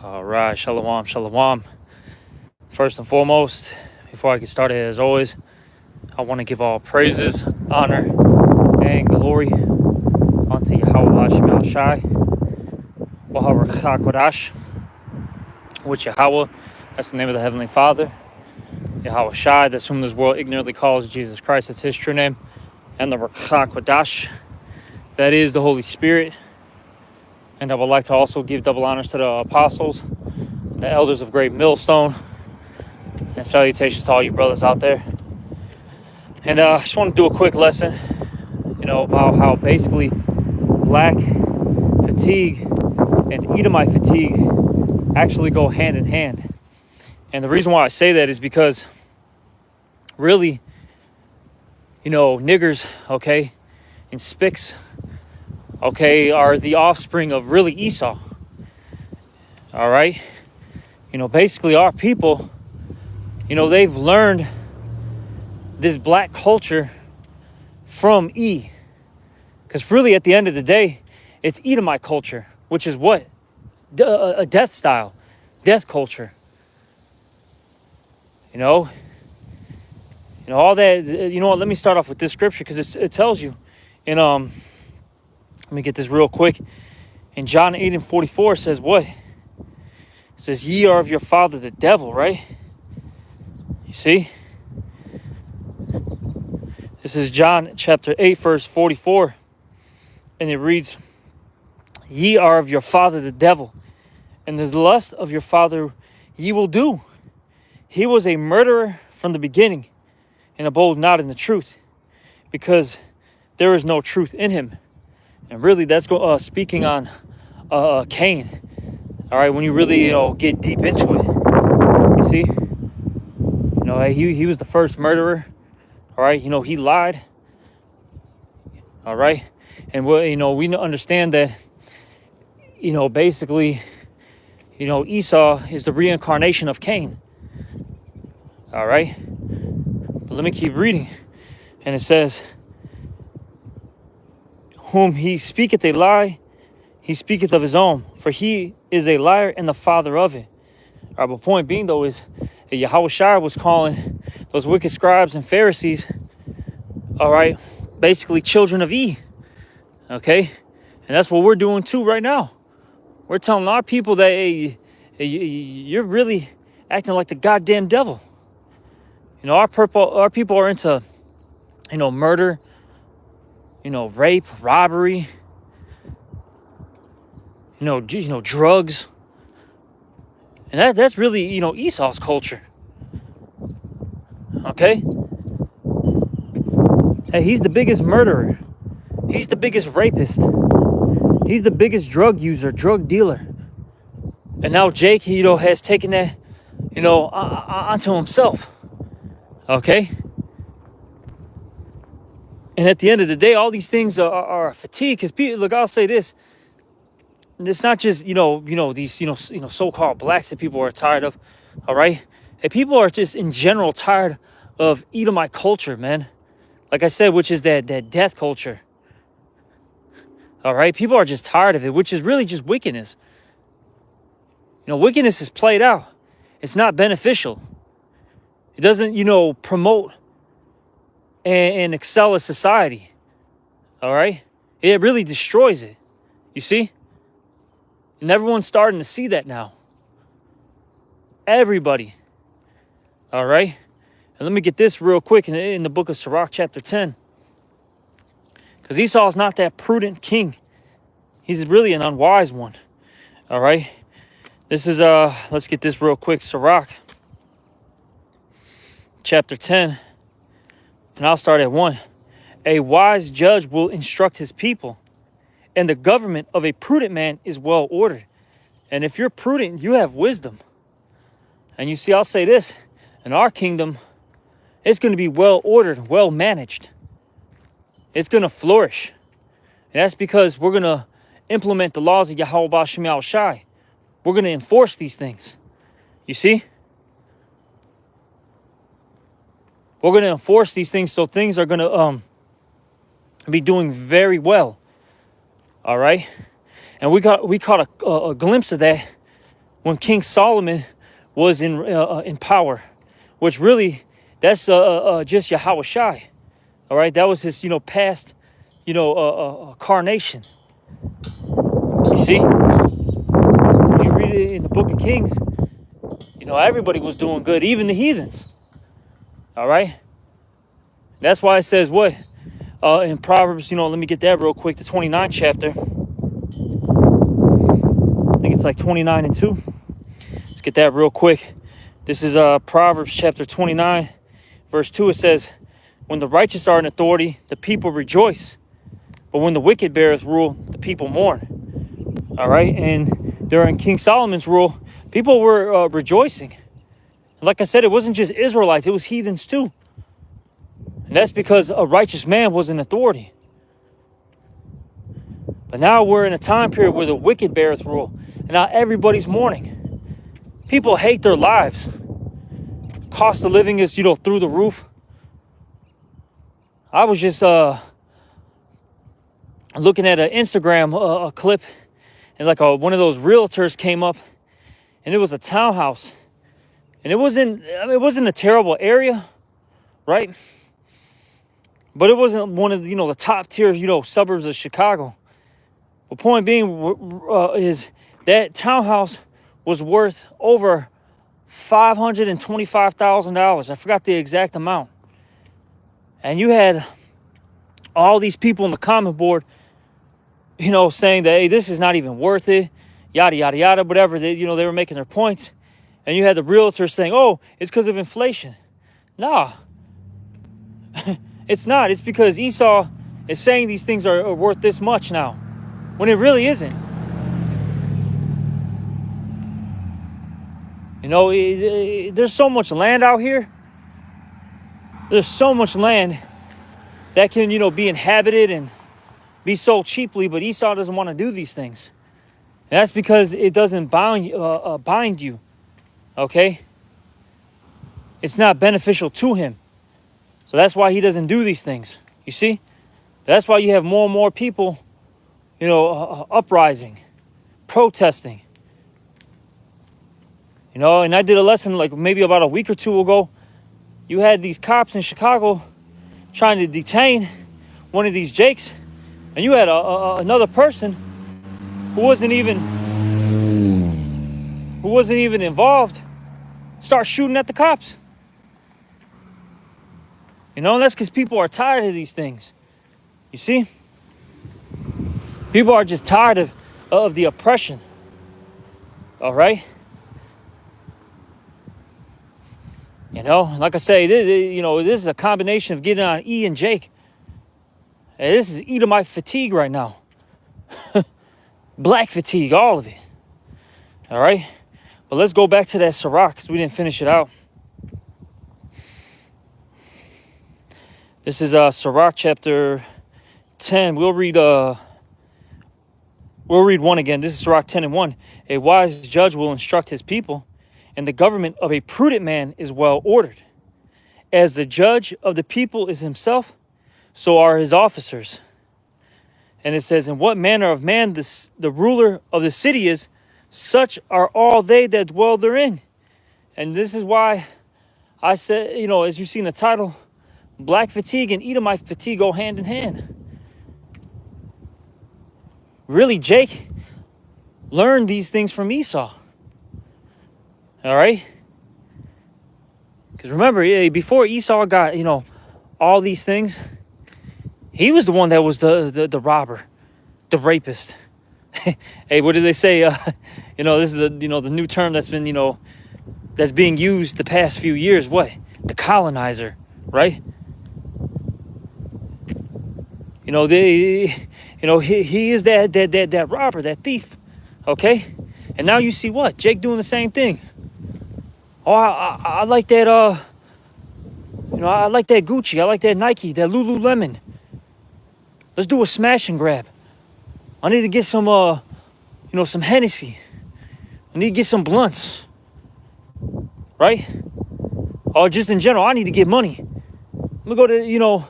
All right, shalom, shalom. First and foremost, before I get started, as always, I want to give all praises, honor, and glory unto Yahweh Hashem Shai, Kodash, which Yahweh, that's the name of the Heavenly Father, Yahweh Shai, that's whom this world ignorantly calls Jesus Christ, that's his true name, and the Kodash, that is the Holy Spirit. And I would like to also give double honors to the apostles, the elders of Great Millstone, and salutations to all you brothers out there. And I just want to do a quick lesson, about how basically black fatigue and Edomite fatigue actually go hand in hand. And the reason why I say that is because really, niggers, okay, and spics, okay, are the offspring of really Esau. All right. Basically our people, they've learned this black culture from E. Because really at the end of the day, it's Edomite culture, which is what? A death style, death culture. All that, let me start off with this scripture because it tells you in, let me get this real quick. In John 8:44 says what? It says, ye are of your father the devil, right? You see? This is John chapter 8, verse 44. And it reads, ye are of your father the devil, and the lust of your father ye will do. He was a murderer from the beginning, and abode not in the truth, because there is no truth in him. And really, that's speaking on Cain. All right, when you really, get deep into it, you see, he was the first murderer. All right, he lied. All right, and we understand that, basically, Esau is the reincarnation of Cain. All right, but let me keep reading, and it says, whom he speaketh a lie, he speaketh of his own, for he is a liar and the father of it. All right, but point being, though, is that Yahweh Shai was calling those wicked scribes and Pharisees, all right, basically children of E, okay? And that's what we're doing too right now. We're telling our people that, hey, you're really acting like the goddamn devil. Our people are into, murder, rape, robbery, drugs. And that's really, Esau's culture. Okay? Hey, he's the biggest murderer. He's the biggest rapist. He's the biggest drug user, drug dealer. And now Jake, has taken that, onto himself. Okay? And at the end of the day, all these things are fatigue. Because people, look, I'll say this. It's not just, these, so-called blacks that people are tired of. All right? And people are just in general tired of Edomite culture, man. Like I said, which is that death culture. All right? People are just tired of it, which is really just wickedness. Wickedness is played out. It's not beneficial. It doesn't, promote and excel a society. All right? It really destroys it. You see? And everyone's starting to see that now. Everybody. All right? And let me get this real quick in the book of Sirach, chapter 10. Because Esau is not that prudent king. He's really an unwise one. All right? This is, let's get this real quick. Sirach, chapter 10. And I'll start at 1. A wise judge will instruct his people, and the government of a prudent man is well ordered. And if you're prudent, you have wisdom. And you see, I'll say this, in our kingdom, it's going to be well ordered, well managed. It's going to flourish. And that's because we're going to implement the laws of Yahweh Ba'Shem Shai. We're going to enforce these things. You see? We're going to enforce these things, so things are going to be doing very well. All right? And we caught a glimpse of that when King Solomon was in power, which really, that's just Yahweh Shai. All right, that was his, past, carnation. You see, you read it in the book of Kings, everybody was doing good, even the heathens. All right, that's why it says what in Proverbs, let me get that real quick, the 29th chapter. I think it's like 29 and 2. Let's get that real quick. This is Proverbs chapter 29, verse 2. It says, when the righteous are in authority, the people rejoice. But when the wicked beareth rule, the people mourn. All right. And during King Solomon's rule, people were rejoicing. And like I said, it wasn't just Israelites. It was heathens too. And that's because a righteous man was in authority. But now we're in a time period where the wicked beareth rule. And now everybody's mourning. People hate their lives. Cost of living is, through the roof. I was just looking at an Instagram a clip, and like one of those realtors came up, and it was a townhouse, and it wasn't a terrible area, right? But it wasn't one of the top tier suburbs of Chicago. The point being is that townhouse was worth over $525,000. I forgot the exact amount. And you had all these people in the comment board, saying that, hey, this is not even worth it, yada, yada, yada, whatever. They were making their points. And you had the realtor saying, oh, it's because of inflation. Nah, it's not. It's because Esau is saying these things are worth this much now, when it really isn't. There's so much land out here. There's so much land that can, be inhabited and be sold cheaply, but Esau doesn't want to do these things. And that's because it doesn't bind you, okay? It's not beneficial to him. So that's why he doesn't do these things, you see? That's why you have more and more people, uprising, protesting. And I did a lesson like maybe about a week or two ago. You had these cops in Chicago trying to detain one of these Jakes, and you had another person who wasn't even involved start shooting at the cops. And that's because people are tired of these things. You see? People are just tired of the oppression. All right? Like I say, this is a combination of getting on E and Jake. And this is Edomite fatigue right now. Black fatigue, all of it. All right? But let's go back to that Sirach, because we didn't finish it out. This is Sirach chapter 10. We'll read 1 again. This is Sirach 10 and 1. A wise judge will instruct his people, and the government of a prudent man is well ordered. As the judge of the people is himself, so are his officers. And it says, in what manner of man the ruler of the city is, such are all they that dwell therein. And this is why I said, as you see in the title, black fatigue and Edomite fatigue go hand in hand. Really, Jake learned these things from Esau. All right? Because remember, before Esau got, all these things, he was the one that was the robber, the rapist. Hey, what did they say? This is the new term that's been, that's being used the past few years. What? The colonizer, right? He is that robber, that thief. Okay? And now you see what? Jake doing the same thing. Oh, I like that, I like that Gucci. I like that Nike, that Lululemon. Let's do a smash and grab. I need to get some, some Hennessy. I need to get some blunts. Right? Or just in general, I need to get money. Let me go to,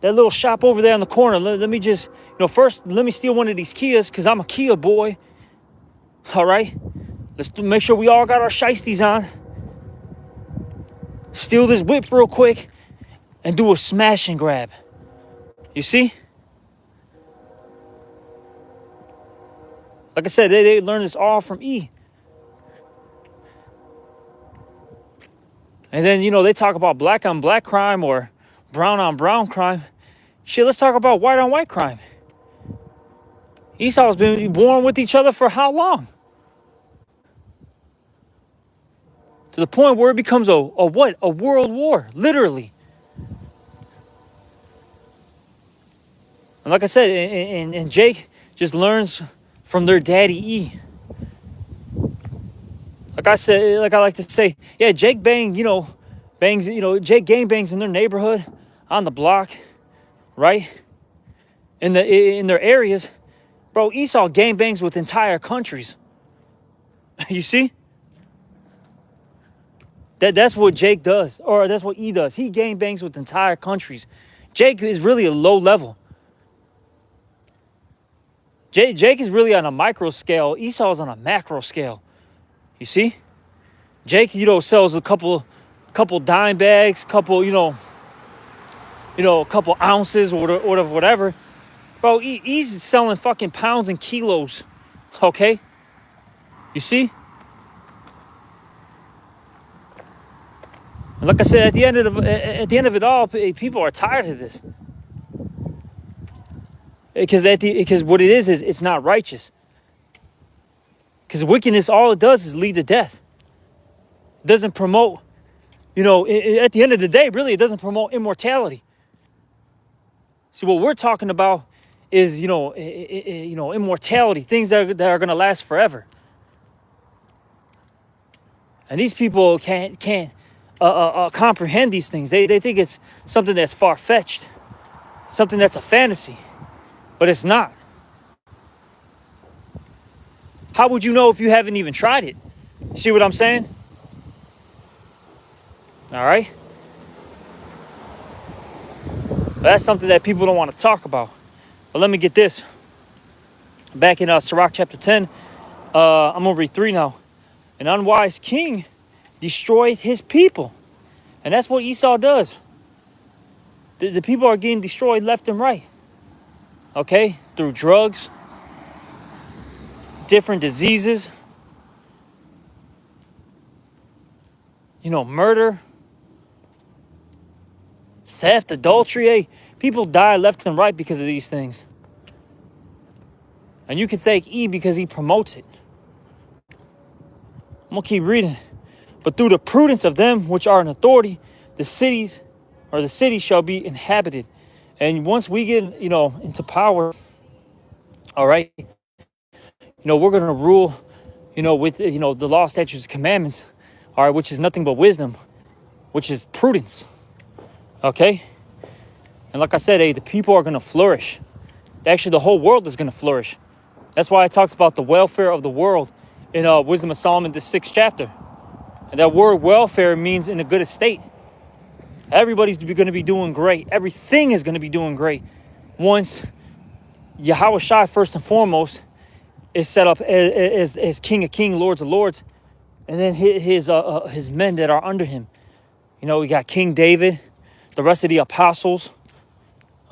that little shop over there in the corner. Let me just, first, let me steal one of these Kias because I'm a Kia boy. All right? Let's make sure we all got our shiesties on. Steal this whip real quick and do a smash and grab. You see? Like I said, they learned this all from E. And then, they talk about black on black crime or brown on brown crime. Shit, let's talk about white on white crime. Esau's been born with each other for how long? To the point where it becomes a what? A world war, literally. And like I said, and Jake just learns from their daddy E. Like I said, like I like to say, yeah, Jake bangs, Jake gang bangs in their neighborhood, on the block, right? In their areas. Bro, Esau gang bangs with entire countries. You see? That's what Jake does, or that's what E does. He gang bangs with entire countries. Jake is really a low level. Jake is really on a micro scale. Esau is on a macro scale. You see? Jake, sells a couple dime bags, couple ounces or whatever. Bro, he's selling fucking pounds and kilos. Okay? You see? And like I said, at the end of it all, people are tired of this. Because what it is it's not righteous. Because wickedness, all it does is lead to death. It doesn't promote, at the end of the day, really, it doesn't promote immortality. See, what we're talking about is, immortality, things that are going to last forever. And these people can't comprehend these things. They think it's something that's far-fetched, something that's a fantasy, but it's not. How would you know if you haven't even tried it? See what I'm saying? All right? But that's something that people don't want to talk about. But let me get this. Back in Sirach chapter 10, I'm going to read 3 now. An unwise king destroys his people. And that's what Esau does. The people are getting destroyed left and right. Okay? Through drugs, different diseases, murder, theft, adultery. Hey, people die left and right because of these things. And you can thank E because he promotes it. I'm going to keep reading. But through the prudence of them which are in authority, the city shall be inhabited. And once we get, into power, all right, we're going to rule, with, the law, statutes, commandments, all right, which is nothing but wisdom, which is prudence, okay? And like I said, the people are going to flourish. Actually, the whole world is going to flourish. That's why it talks about the welfare of the world in Wisdom of Solomon, the 6th chapter. And that word welfare means in a good estate. Everybody's going to be doing great. Everything is going to be doing great once Yahweh Shai, first and foremost, is set up as King of Kings, Lords of Lords, and then his men that are under him. We got King David, the rest of the apostles,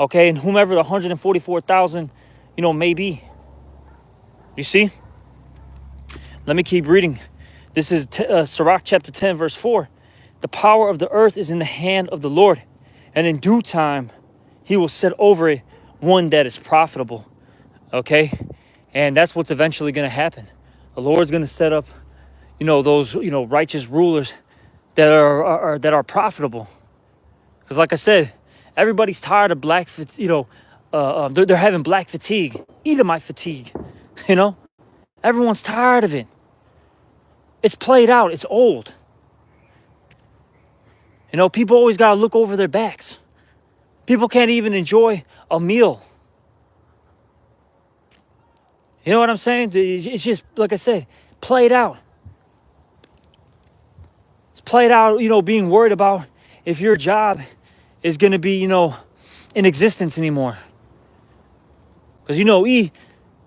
okay, and whomever the 144,000, may be. You see? Let me keep reading. This is Sirach chapter 10, verse 4. The power of the earth is in the hand of the Lord, and in due time he will set over it one that is profitable. Okay? And that's what's eventually going to happen. The Lord's going to set up, those, righteous rulers that are profitable. Because like I said, everybody's tired of black, they're having black fatigue, Edomite fatigue, Everyone's tired of it. It's played out. It's old. People always got to look over their backs. People can't even enjoy a meal. You know what I'm saying? It's just, like I said, played out. It's played out, being worried about if your job is going to be, in existence anymore. Because,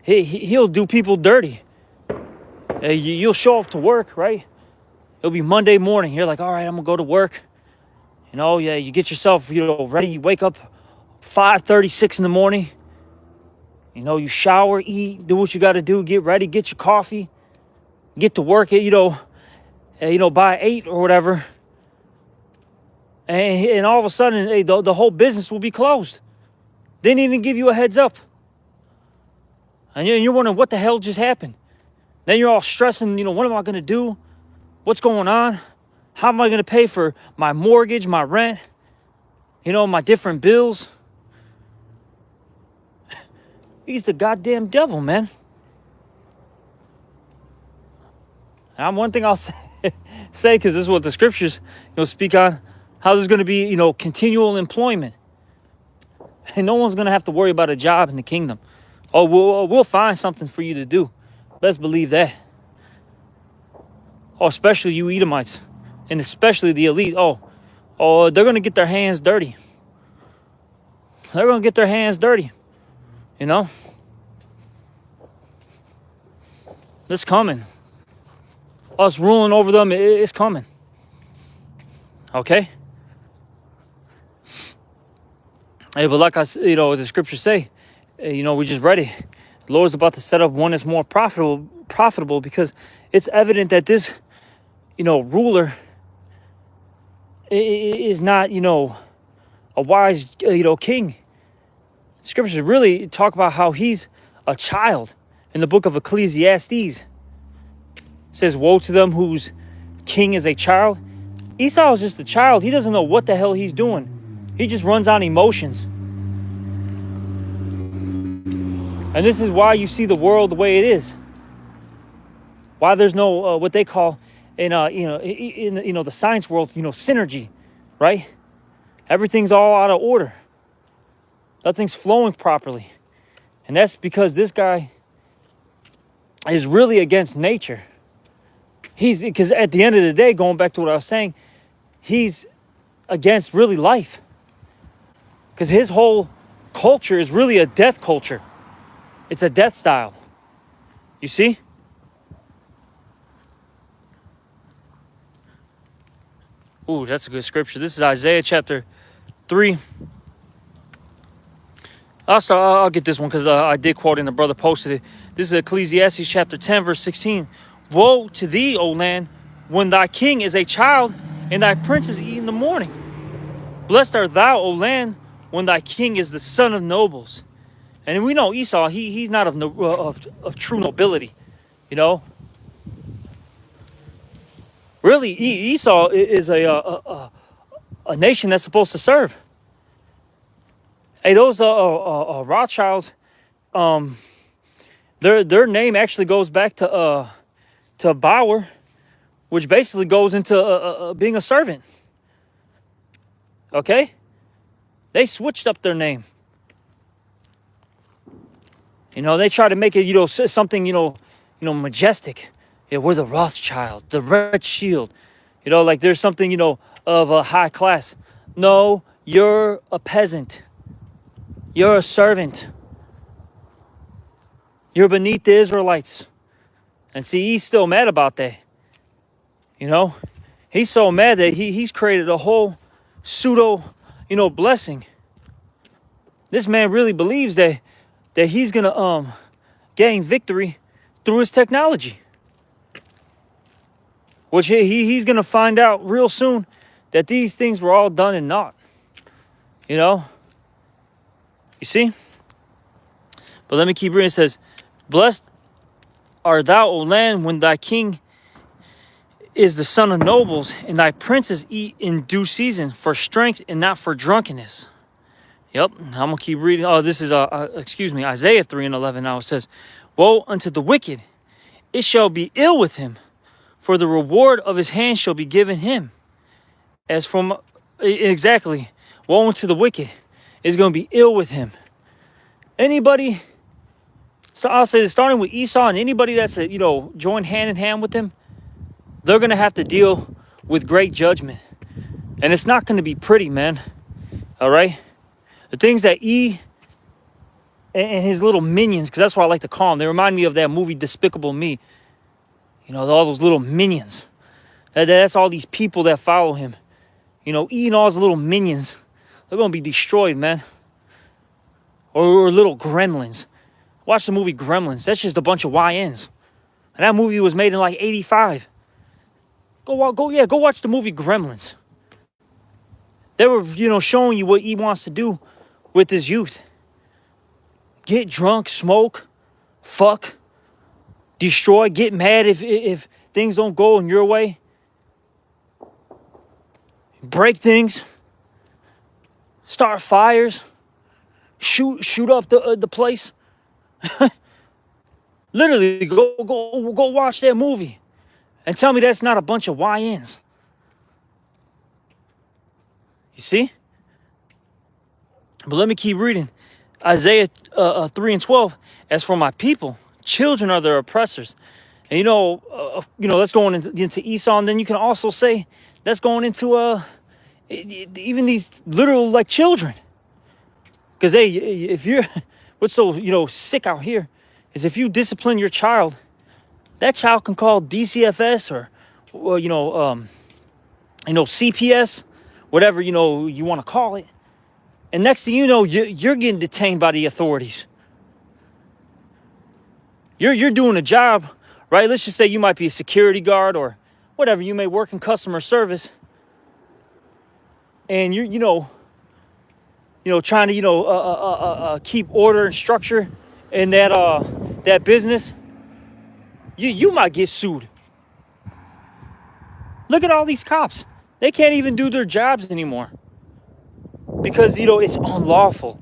he'll do people dirty. You'll show up to work, right? It'll be Monday morning. You're like, all right, I'm going to go to work. Yeah, you get yourself, ready. You wake up 5:36 in the morning. You shower, eat, do what you got to do. Get ready, get your coffee. Get to work at, by 8 or whatever. And all of a sudden, the whole business will be closed. Didn't even give you a heads up. And you're wondering what the hell just happened. Then you're all stressing, what am I going to do? What's going on? How am I going to pay for my mortgage, my rent, my different bills? He's the goddamn devil, man. And one thing I'll say, because this is what the scriptures, speak on, how there's going to be, continual employment. And no one's going to have to worry about a job in the kingdom. Oh, we'll find something for you to do. Best believe that. Oh, especially you Edomites. And especially the elite. Oh, they're going to get their hands dirty. They're going to get their hands dirty. It's coming. Us ruling over them, it's coming. Okay? Hey, but like I said, the scriptures say, we just read it. The Lord's about to set up one that's more profitable because it's evident that this, ruler is not, a wise, king. Scriptures really talk about how he's a child. In the book of Ecclesiastes, it says, woe to them whose king is a child. Esau is just a child. He doesn't know what the hell he's doing. He just runs on emotions. And this is why you see the world the way it is. Why there's no what they call in the science world, synergy, right? Everything's all out of order. Nothing's flowing properly. And that's because this guy is really against nature. Because at the end of the day, going back to what I was saying, he's against really life. Because his whole culture is really a death culture. It's a death style. You see? Ooh, that's a good scripture. This is Isaiah chapter 3. I'll get this one because I did quote it and the brother posted it. This is Ecclesiastes chapter 10, verse 16. Woe to thee, O land, when thy king is a child and thy princes eat in the morning. Blessed art thou, O land, when thy king is the son of nobles. And we know Esau, he's not of true nobility, Really, Esau is a nation that's supposed to serve. Hey, those Rothschilds, their name actually goes back to Bauer, which basically goes into being a servant. Okay, they switched up their name. They try to make it, something, majestic. Yeah, we're the Rothschild, the Red Shield. Like there's something, of a high class. No, you're a peasant. You're a servant. You're beneath the Israelites. And see, he's still mad about that. He's so mad that he's created a whole pseudo, blessing. This man really believes that he's going to gain victory through his technology. Which he's going to find out real soon that these things were all done in naught. You see? But let me keep reading. It says, blessed art thou, O land, when thy king is the son of nobles, and thy princes eat in due season for strength and not for drunkenness. Yep, I'm going to keep reading. Oh, this is, Isaiah 3:11 now. It says, woe unto the wicked, it shall be ill with him, for the reward of his hand shall be given him. As from, exactly, woe unto the wicked, is going to be ill with him. Anybody, so I'll say this, starting with Esau and anybody that's, joined hand in hand with him, they're going to have to deal with great judgment. And it's not going to be pretty, man. All right? The things that and his little minions, because that's what I like to call them. They remind me of that movie Despicable Me. You know, all those little minions. That's all these people that follow him. You know, eating all his little minions. They're going to be destroyed, man. Or little gremlins. Watch the movie Gremlins. That's just a bunch of YNs. And that movie was made in like 85. Go watch the movie Gremlins. They were, you know, showing you what he wants to do with his youth. Get drunk, smoke, fuck, destroy, get mad if things don't go in your way. Break things. Start fires. Shoot up the place. Literally, go watch that movie. And tell me that's not a bunch of YNs. You see? But let me keep reading. Isaiah 3:12. As for my people, children are their oppressors. And you know, that's going into Esau. And then you can also say that's going into even these literal like children. Because hey, if you're what's so sick out here is if you discipline your child, that child can call DCFS or CPS, whatever you want to call it. And next thing you know, you're getting detained by the authorities. You're doing a job, right? Let's just say you might be a security guard or whatever. You may work in customer service, and you're trying to keep order and structure in that business. You might get sued. Look at all these cops. They can't even do their jobs anymore. Because, it's unlawful.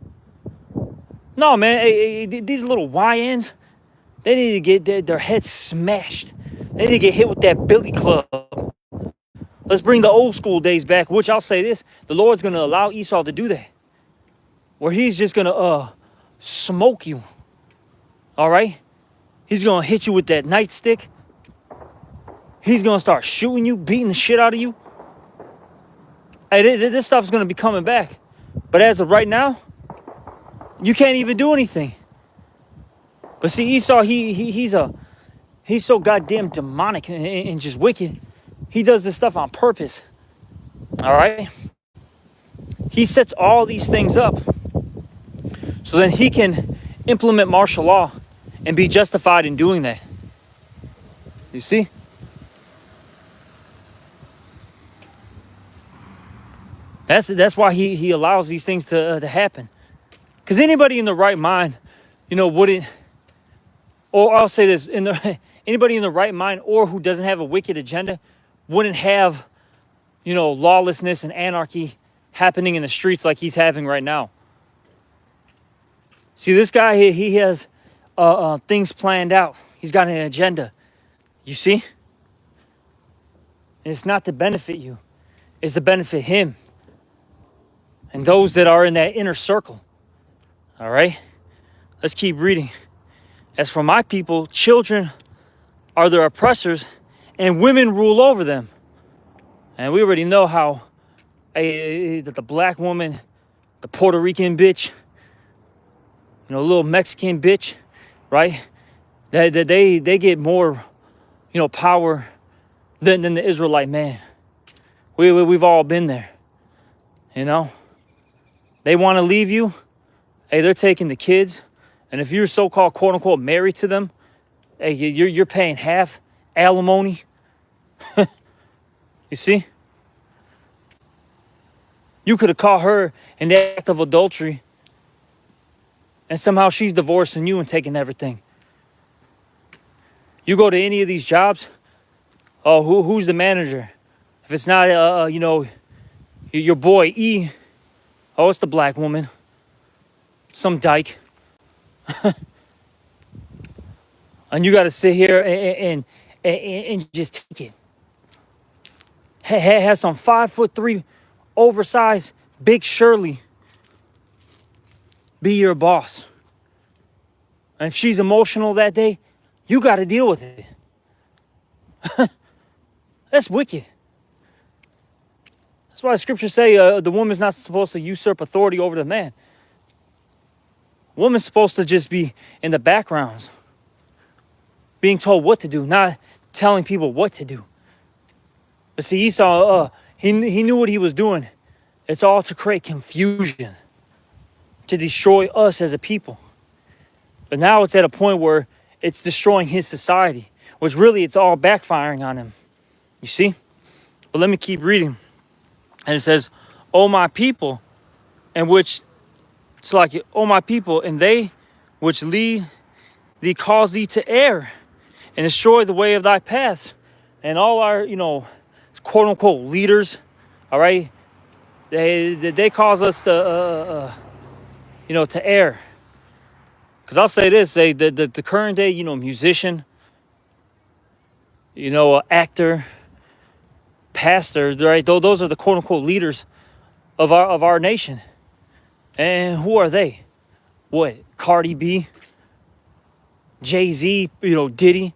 No, man, these little YNs, they need to get their heads smashed. They need to get hit with that billy club. Let's bring the old school days back, which I'll say this. The Lord's going to allow Esau to do that. Where he's just going to smoke you. All right? He's going to hit you with that nightstick. He's going to start shooting you, beating the shit out of you. Hey, this stuff's going to be coming back. But as of right now, you can't even do anything. But see, Esau, he's so goddamn demonic and just wicked. He does this stuff on purpose. All right? He sets all these things up so then he can implement martial law and be justified in doing that. You see? That's why he allows these things to happen. Because anybody in the right mind, wouldn't, or I'll say this, anybody in the right mind or who doesn't have a wicked agenda wouldn't have, lawlessness and anarchy happening in the streets like he's having right now. See, this guy here, he has things planned out. He's got an agenda. You see? And it's not to benefit you. It's to benefit him. And those that are in that inner circle. All right? Let's keep reading. As for my people, children are their oppressors, and women rule over them. And we already know how the black woman, the Puerto Rican bitch, little Mexican bitch, right? They get more, power than the Israelite man. We've all been there, They want to leave you. Hey, they're taking the kids. And if you're so-called, quote-unquote, married to them, hey, you're paying half alimony. You see? You could have caught her in the act of adultery. And somehow she's divorcing you and taking everything. You go to any of these jobs. Oh, who's the manager? If it's not, your boy E. Oh, it's the black woman. Some dyke. And you got to sit here and just take it. Has some 5'3", oversized, big Shirley be your boss. And if she's emotional that day, you got to deal with it. That's wicked. That's why the scriptures say the woman's not supposed to usurp authority over the man. Woman's supposed to just be in the backgrounds, being told what to do, not telling people what to do. But see, Esau, he knew what he was doing. It's all to create confusion, to destroy us as a people. But now it's at a point where it's destroying his society, which really it's all backfiring on him. You see? But let me keep reading. And it says, "O my people," and which it's like, "O my people, and they which lead thee cause thee to err and destroy the way of thy paths." And all our, quote unquote leaders, all right, they cause us to, to err. Because I'll say this, the current day, musician, actor, pastor, right? Those are the quote unquote leaders of our nation. And who are they? What? Cardi B, Jay-Z, Diddy,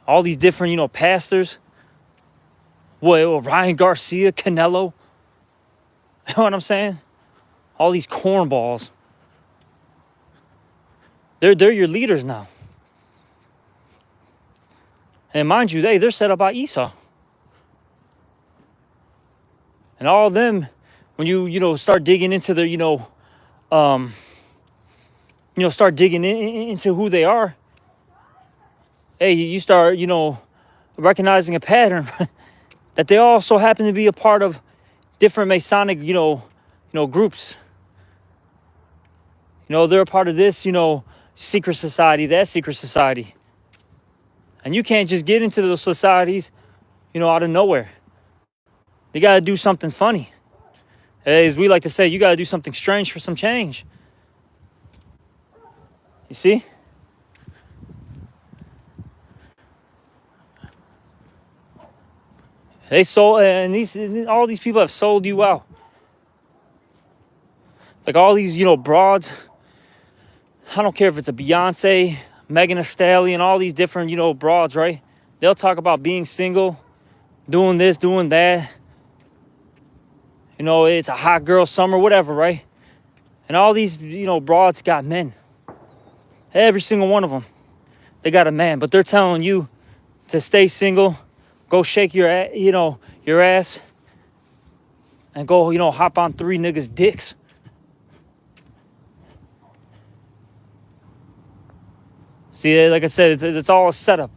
all these different, pastors. What? Ryan Garcia, Canelo. You know what I'm saying? All these cornballs. They're your leaders now. And mind you, they're set up by Esau. And all of them, when you start digging into their, start digging into who they are, hey, you start, recognizing a pattern that they also happen to be a part of different Masonic, groups. They're a part of this, secret society, that secret society. And you can't just get into those societies, out of nowhere. You got to do something funny. As we like to say, you got to do something strange for some change. You see? They sold, and all these people have sold you out. Like all these, broads. I don't care if it's a Beyonce, Megan Thee Stallion, all these different, broads, right? They'll talk about being single, doing this, doing that. It's a hot girl summer, whatever, right? And all these, broads got men. Every single one of them. They got a man, but they're telling you to stay single, go shake your ass, and go, hop on 3 niggas' dicks. See, like I said, it's all a setup.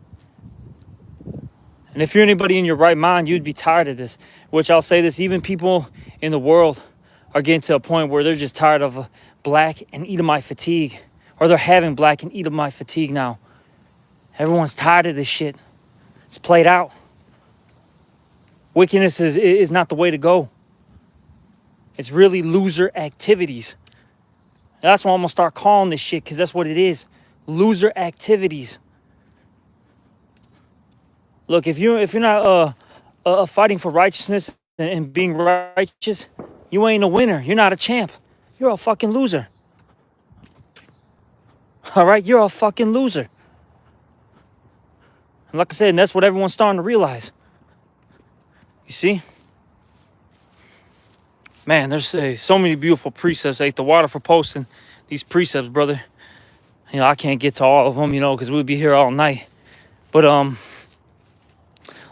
And if you're anybody in your right mind, you'd be tired of this. Which I'll say this, even people in the world are getting to a point where they're just tired of black and Edomite fatigue. Or they're having black and Edomite fatigue now. Everyone's tired of this shit. It's played out. Wickedness is not the way to go. It's really loser activities. That's why I'm going to start calling this shit, because that's what it is. Loser activities. Look, if you're not fighting for righteousness and being righteous, you ain't a winner. You're not a champ. You're a fucking loser. All right? You're a fucking loser. And like I said, and that's what everyone's starting to realize. You see? Man, there's so many beautiful precepts. I ate the water for posting these precepts, brother. I can't get to all of them, because we'll be here all night. But,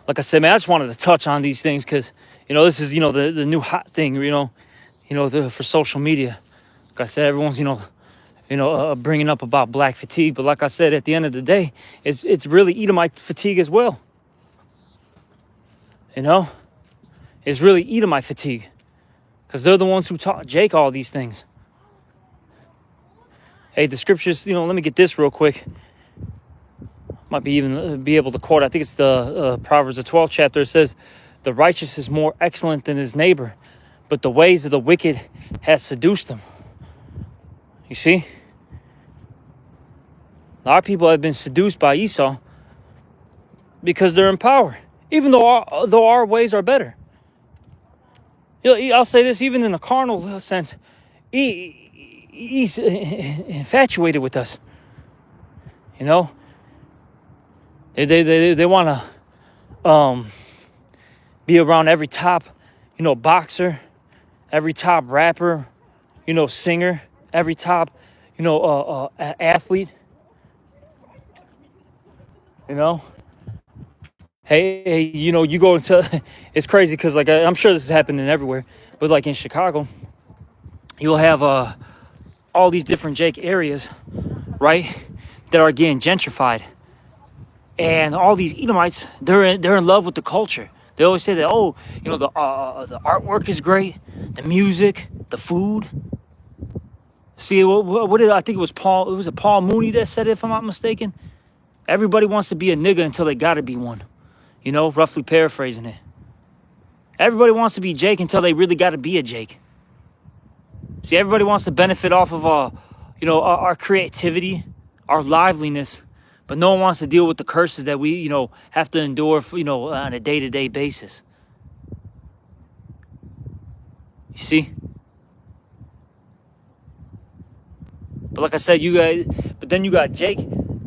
like I said, man, I just wanted to touch on these things because, this is, the new hot thing, for social media. Like I said, everyone's, bringing up about black fatigue. But like I said, at the end of the day, it's really Edomite fatigue as well. It's really Edomite fatigue. Because they're the ones who taught Jake all these things. Hey, the scriptures, let me get this real quick. Might be even be able to quote. I think it's the Proverbs, the 12th chapter. It says, "The righteous is more excellent than his neighbor, but the ways of the wicked has seduced them." You see? Our people have been seduced by Esau because they're in power, even though our ways are better. I'll say this, even in a carnal sense, he's infatuated with us. They want to be around every top, boxer, every top rapper, singer, every top, athlete. You know, hey, you know, you go into it's crazy because like I'm sure this is happening everywhere, but like in Chicago, you'll have all these different Jake areas, right, that are getting gentrified, and all these Edomites, they're in love with the culture. They always say that, oh, you know, the artwork is great, the music, the food. See, what did I think it was Paul? It was Paul Mooney that said it, if I'm not mistaken. Everybody wants to be a nigga until they gotta be one. You know, roughly paraphrasing it. Everybody wants to be Jake until they really gotta be a Jake. See, everybody wants to benefit off of you know, our creativity, our liveliness, but no one wants to deal with the curses that we, you know, have to endure, you know, on a day-to-day basis. You see? But like I said, but then you got Jake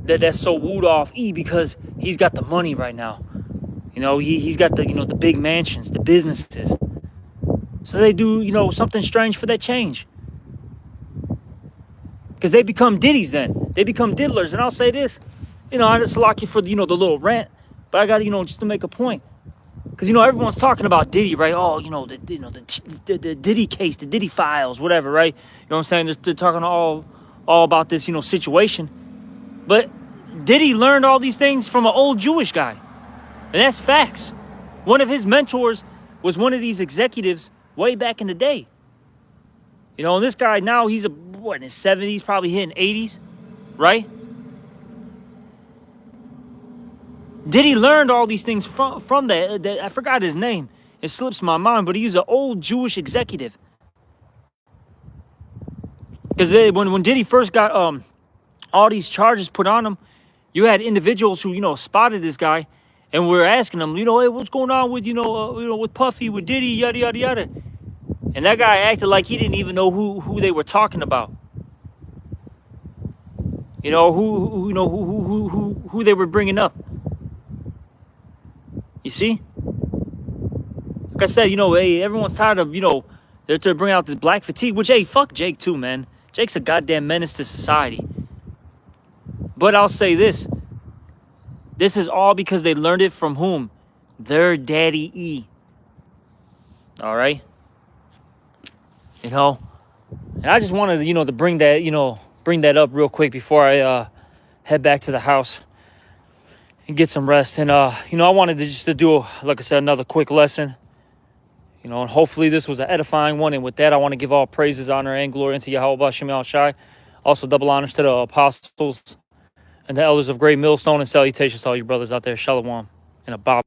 that's so wooed off E because he's got the money right now. You know, he's got the, you know, the big mansions, the businesses. So they do, you know, something strange for that change. Because they become Diddies then. They become diddlers. And I'll say this, you know, I just lock you for, you know, the little rant. But I got to, you know, just to make a point. Because, you know, everyone's talking about Diddy, right? Oh, you know, the Diddy case, the Diddy files, whatever, right? You know what I'm saying? They're talking all about this, you know, situation. But Diddy learned all these things from an old Jewish guy. And that's facts. One of his mentors was one of these executives way back in the day. You know, and this guy now, he's in his 70s, probably hitting 80s, right? Diddy learned all these things from that. I forgot his name. It slips my mind, but he was an old Jewish executive. Because when Diddy first got all these charges put on him, you had individuals who, you know, spotted this guy and were asking him, you know, hey, what's going on with, you know, with Puffy, with Diddy, yada, yada, yada. And that guy acted like he didn't even know who they were talking about. You know, who they were bringing up. You see? Like I said, you know, hey, everyone's tired of, you know, they're bringing out this black fatigue, which, hey, fuck Jake too, man. Jake's a goddamn menace to society. But I'll say this. This is all because they learned it from whom? Their daddy E. All right? You know? And I just wanted, you know, to bring that up real quick before I head back to the house and get some rest. And, you know, I wanted to do, like I said, another quick lesson. You know, and hopefully this was an edifying one. And with that, I want to give all praises, honor, and glory unto Yahweh Bashem Al Shai. Also, double honors to the apostles and the elders of Great Millstone, and salutations to all you brothers out there. Shalom and a bob.